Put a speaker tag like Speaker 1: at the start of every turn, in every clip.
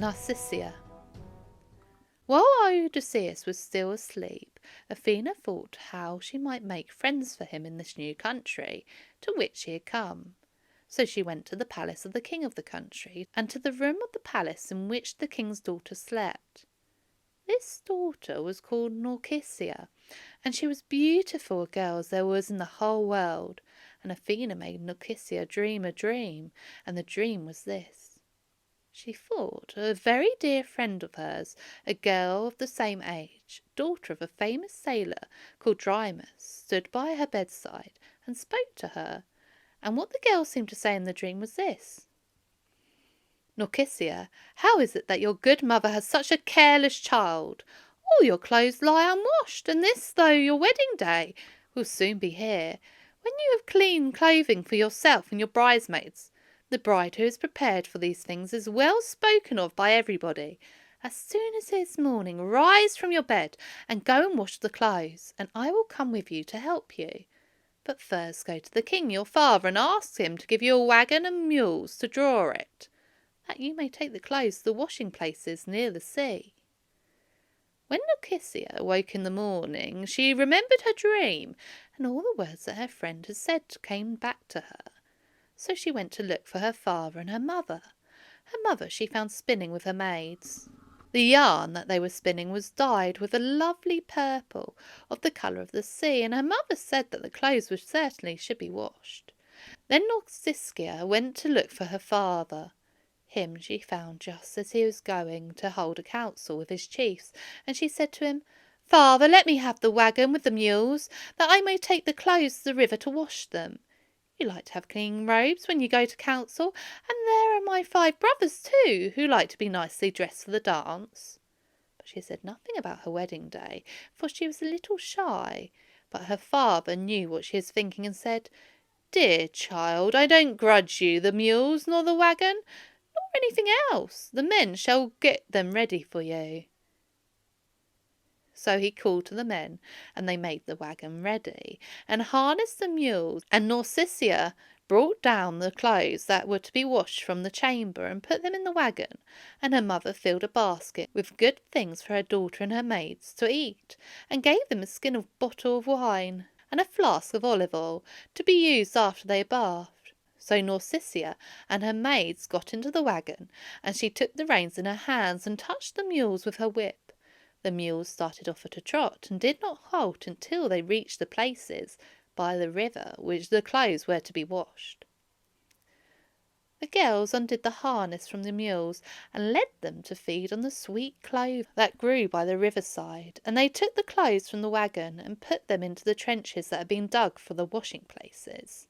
Speaker 1: Nausicaa. While Odysseus was still asleep, Athena thought how she might make friends for him in this new country to which he had come. So she went to the palace of the king of the country, and to the room of the palace in which the king's daughter slept. This daughter was called Nausicaa, and she was beautiful a girl as there was in the whole world. And Athena made Nausicaa dream a dream, and the dream was this. She thought a very dear friend of hers, a girl of the same age, daughter of a famous sailor called Drymas, stood by her bedside and spoke to her. And what the girl seemed to say in the dream was this: Nausicaa, how is it that your good mother has such a careless child? All your clothes lie unwashed, and this though your wedding day will soon be here, when you have clean clothing for yourself and your bridesmaids. The bride who is prepared for these things is well spoken of by everybody. As soon as it is morning, rise from your bed and go and wash the clothes, and I will come with you to help you. But first go to the king your father and ask him to give you a wagon and mules to draw it, that you may take the clothes to the washing places near the sea. When Nausicaa awoke in the morning, she remembered her dream, and all the words that her friend had said came back to her. So she went to look for her father and her mother. Her mother she found spinning with her maids. The yarn that they were spinning was dyed with a lovely purple of the colour of the sea, and her mother said that the clothes should be washed. Then Nausicaa went to look for her father. Him she found just as he was going to hold a council with his chiefs, and she said to him, Father, let me have the wagon with the mules, that I may take the clothes to the river to wash them. You like to have clean robes when you go to council, and there are my 5 brothers too, who like to be nicely dressed for the dance. But she said nothing about her wedding day, for she was a little shy. But her father knew what she was thinking, and said, Dear child, I don't grudge you the mules, nor the wagon, nor anything else. The men shall get them ready for you. So he called to the men, and they made the wagon ready, and harnessed the mules, and Nausicaa brought down the clothes that were to be washed from the chamber, and put them in the wagon, and her mother filled a basket with good things for her daughter and her maids to eat, and gave them a skin of bottle of wine, and a flask of olive oil, to be used after they bathed. So Nausicaa and her maids got into the wagon, and she took the reins in her hands, and touched the mules with her whip. The mules started off at a trot, and did not halt until they reached the places by the river which the clothes were to be washed. The girls undid the harness from the mules, and led them to feed on the sweet clover that grew by the riverside, and they took the clothes from the wagon, and put them into the trenches that had been dug for the washing places.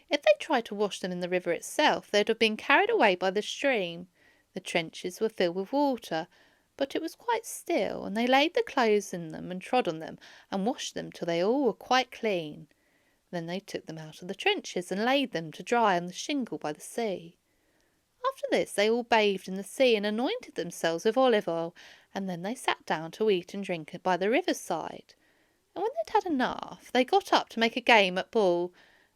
Speaker 1: If they tried to wash them in the river itself, they would have been carried away by the stream. The trenches were filled with water, but it was quite still, and they laid the clothes in them and trod on them, and washed them till they all were quite clean. Then they took them out of the trenches and laid them to dry on the shingle by the sea. After this they all bathed in the sea and anointed themselves with olive oil, and then they sat down to eat and drink by the riverside. And when they'd had enough, they got up to make a game at ball,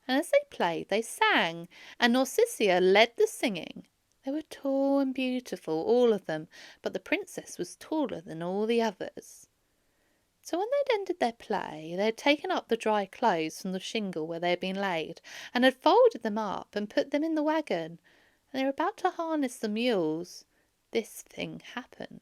Speaker 1: and as they played they sang, and Nausicaa led the singing. They were tall and beautiful, all of them, but the princess was taller than all the others. So when they'd ended their play, they had taken up the dry clothes from the shingle where they had been laid, and had folded them up and put them in the wagon, and they were about to harness the mules. This thing happened.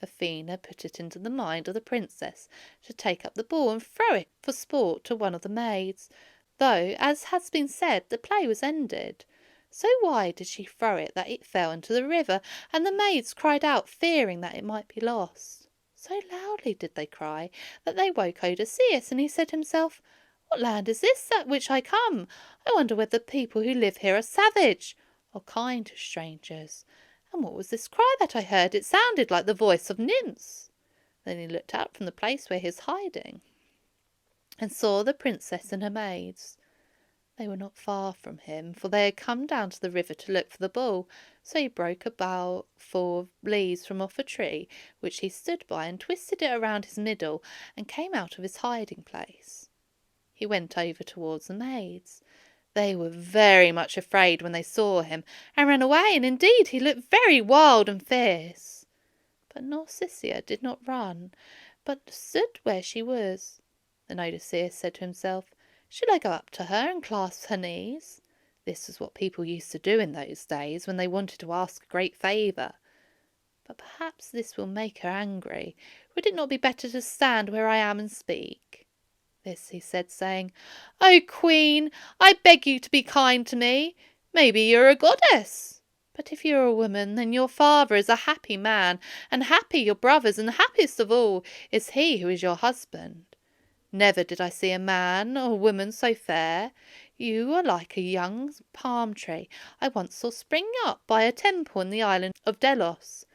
Speaker 1: Athena put it into the mind of the princess to take up the ball and throw it for sport to one of the maids, though, as has been said, the play was ended. So wide did she throw it that it fell into the river, and the maids cried out, fearing that it might be lost. So loudly did they cry that they woke Odysseus, and he said to himself, What land is this at which I come? I wonder whether the people who live here are savage or kind to strangers. And what was this cry that I heard? It sounded like the voice of nymphs. Then he looked out from the place where he was hiding, and saw the princess and her maids. They were not far from him, for they had come down to the river to look for the bull. So he broke a bough full of leaves from off a tree, which he stood by, and twisted it around his middle, and came out of his hiding place. He went over towards the maids. They were very much afraid when they saw him, and ran away, and indeed he looked very wild and fierce. But Nausicaa did not run, but stood where she was. Then Odysseus said to himself, "Should I go up to her and clasp her knees?" This was what people used to do in those days when they wanted to ask a great favour. But perhaps this will make her angry. Would it not be better to stand where I am and speak? This he said, saying, "O Queen, I beg you to be kind to me. Maybe you're a goddess. But if you're a woman, then your father is a happy man, and happy your brothers, and happiest of all is he who is your husband. Never did I see a man or a woman so fair. You are like a young palm tree I once saw spring up by a temple in the island of Delos.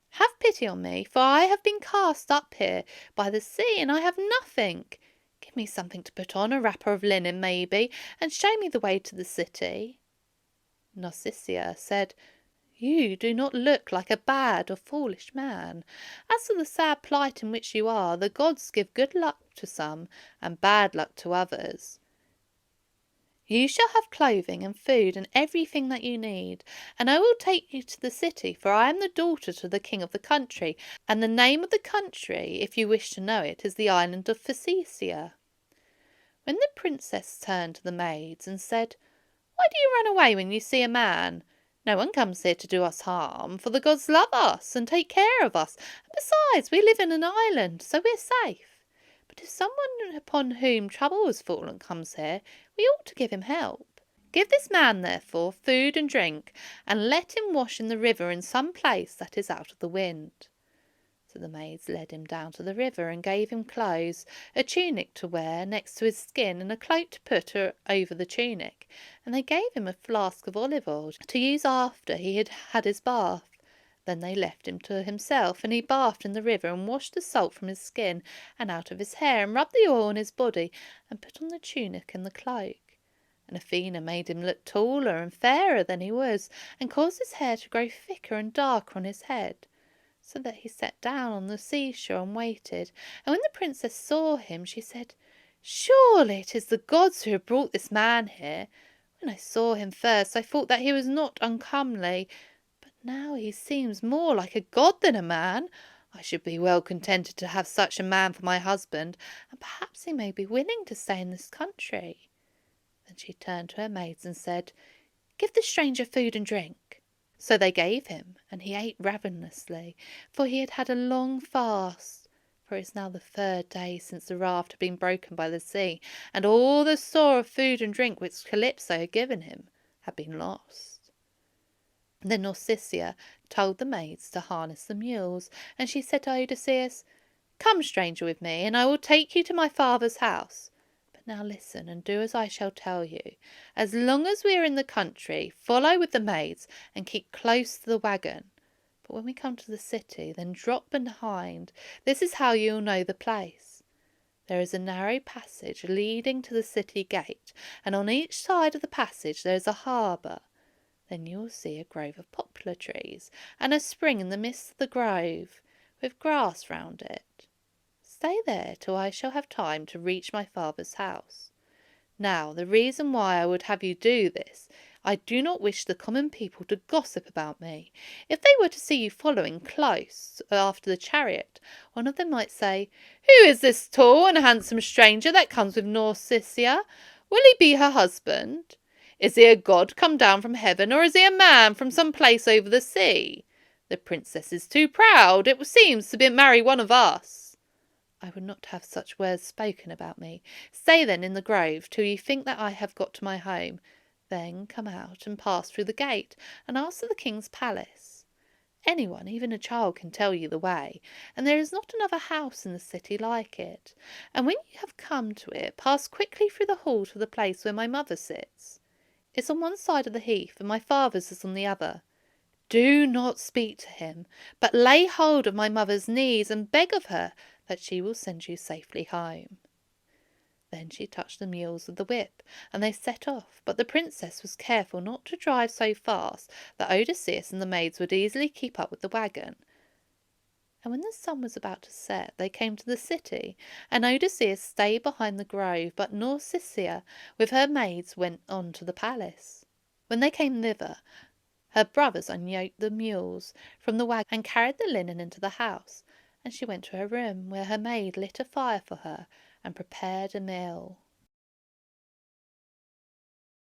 Speaker 1: Have pity on me, for I have been cast up here by the sea, and I have nothing. Give me something to put on, a wrapper of linen maybe, and show me the way to the city." Nausicaa said, "You do not look like a bad or foolish man. As for the sad plight in which you are, the gods give good luck to some and bad luck to others. You shall have clothing and food and everything that you need, and I will take you to the city, for I am the daughter to the king of the country, and the name of the country, if you wish to know it, is the island of Phaeacia." When the princess turned to the maids and said, "Why do you run away when you see a man? No one comes here to do us harm, for the gods love us and take care of us, and besides we live in an island, so we're safe. But if someone upon whom trouble has fallen comes here, we ought to give him help. Give this man, therefore, food and drink, and let him wash in the river in some place that is out of the wind." So the maids led him down to the river and gave him clothes, a tunic to wear next to his skin, and a cloak to put over the tunic, and they gave him a flask of olive oil to use after he had had his bath. Then they left him to himself, and he bathed in the river and washed the salt from his skin and out of his hair, and rubbed the oil on his body, and put on the tunic and the cloak. And Athena made him look taller and fairer than he was, and caused his hair to grow thicker and darker on his head, so that he sat down on the seashore and waited. And when the princess saw him, she said, "Surely it is the gods who have brought this man here. When I saw him first, I thought that he was not uncomely, but now he seems more like a god than a man. I should be well contented to have such a man for my husband, and perhaps he may be willing to stay in this country." Then she turned to her maids and said, "Give the stranger food and drink." So they gave him, and he ate ravenously, for he had had a long fast. For it is now the 3rd day since the raft had been broken by the sea, and all the store of food and drink which Calypso had given him had been lost. Then Nausicaa told the maids to harness the mules, and she said to Odysseus, "Come, stranger, with me, and I will take you to my father's house. Now listen, and do as I shall tell you. As long as we are in the country, follow with the maids, and keep close to the wagon. But when we come to the city, then drop behind. This is how you will know the place. There is a narrow passage leading to the city gate, and on each side of the passage there is a harbour. Then you will see a grove of poplar trees, and a spring in the midst of the grove, with grass round it. Stay there till I shall have time to reach my father's house. Now, the reason why I would have you do this, I do not wish the common people to gossip about me. If they were to see you following close after the chariot, one of them might say, 'Who is this tall and handsome stranger that comes with Nausicaa? Will he be her husband? Is he a god come down from heaven, or is he a man from some place over the sea? The princess is too proud, it seems, to marry one of us.' I would not have such words spoken about me. Stay then in the grove till you think that I have got to my home. Then come out and pass through the gate, and ask for the king's palace. Anyone, even a child, can tell you the way, and there is not another house in the city like it. And when you have come to it, pass quickly through the hall to the place where my mother sits. It's on one side of the heath, and my father's is on the other. Do not speak to him, but lay hold of my mother's knees and beg of her that she will send you safely home." Then she touched the mules with the whip, and they set off, but the princess was careful not to drive so fast that Odysseus and the maids would easily keep up with the wagon. And when the sun was about to set, they came to the city, and Odysseus stayed behind the grove, but Nausicaa with her maids went on to the palace. When they came thither, her brothers unyoked the mules from the wagon and carried the linen into the house, and she went to her room, where her maid lit a fire for her and prepared a meal.